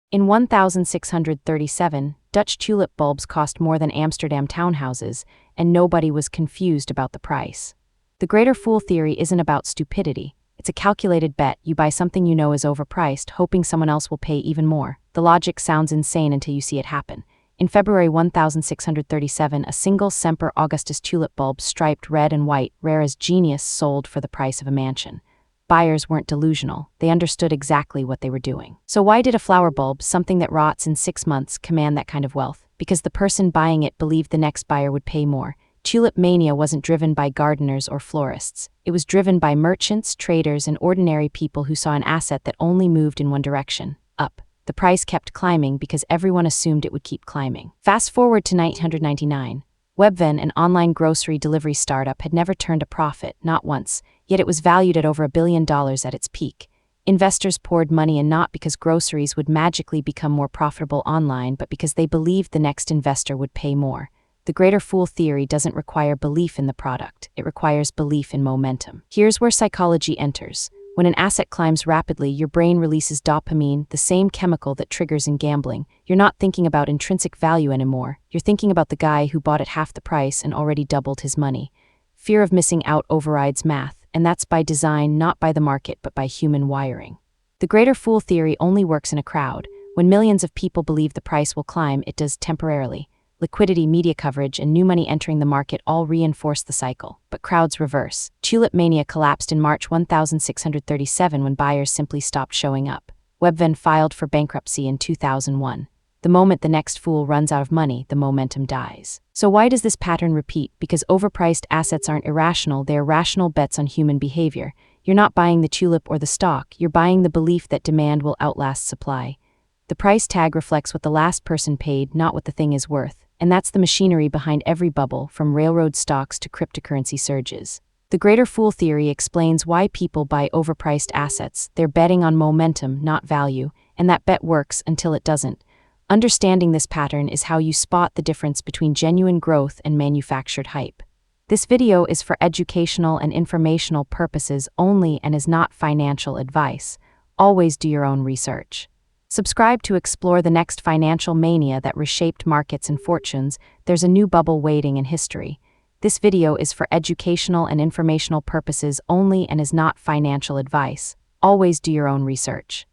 In 1637, Dutch tulip bulbs cost more than Amsterdam townhouses, and nobody was confused about the price. The greater fool theory isn't about stupidity. It's a calculated bet. You buy something you know is overpriced, hoping someone else will pay even more. The logic sounds insane until you see it happen. In February 1637, a single Semper Augustus tulip bulb striped red and white, rare as genius, sold for the price of a mansion. Buyers weren't delusional. They understood exactly what they were doing. So why did a flower bulb, something that rots in 6 months, command that kind of wealth? Because the person buying it believed the next buyer would pay more. Tulip mania wasn't driven by gardeners or florists. It was driven by merchants, traders, and ordinary people who saw an asset that only moved in one direction, up. The price kept climbing because everyone assumed it would keep climbing. Fast forward to 1999. Webvan, an online grocery delivery startup, had never turned a profit, not once, yet it was valued at over $1 billion at its peak. Investors poured money in not because groceries would magically become more profitable online, but because they believed the next investor would pay more. The greater fool theory doesn't require belief in the product, it requires belief in momentum. Here's where psychology enters. When an asset climbs rapidly, your brain releases dopamine, the same chemical that triggers in gambling. You're not thinking about intrinsic value anymore. You're thinking about the guy who bought at half the price and already doubled his money. Fear of missing out overrides math, and that's by design, not by the market, but by human wiring. The greater fool theory only works in a crowd. When millions of people believe the price will climb, it does temporarily. Liquidity, media coverage, and new money entering the market all reinforce the cycle, but crowds reverse. Tulip mania collapsed in March 1637 when buyers simply stopped showing up. Webvan filed for bankruptcy in 2001. The moment the next fool runs out of money, the momentum dies. So why does this pattern repeat? Because overpriced assets aren't irrational, they're rational bets on human behavior. You're not buying the tulip or the stock, you're buying the belief that demand will outlast supply. The price tag reflects what the last person paid, not what the thing is worth. And that's the machinery behind every bubble, from railroad stocks to cryptocurrency surges. The greater fool theory explains why people buy overpriced assets. They're betting on momentum, not value, and that bet works until it doesn't. Understanding this pattern is how you spot the difference between genuine growth and manufactured hype. This video is for educational and informational purposes only and is not financial advice. Always do your own research. Subscribe to explore the next financial mania that reshaped markets and fortunes. There's a new bubble waiting in history. This video is for educational and informational purposes only and is not financial advice. Always do your own research.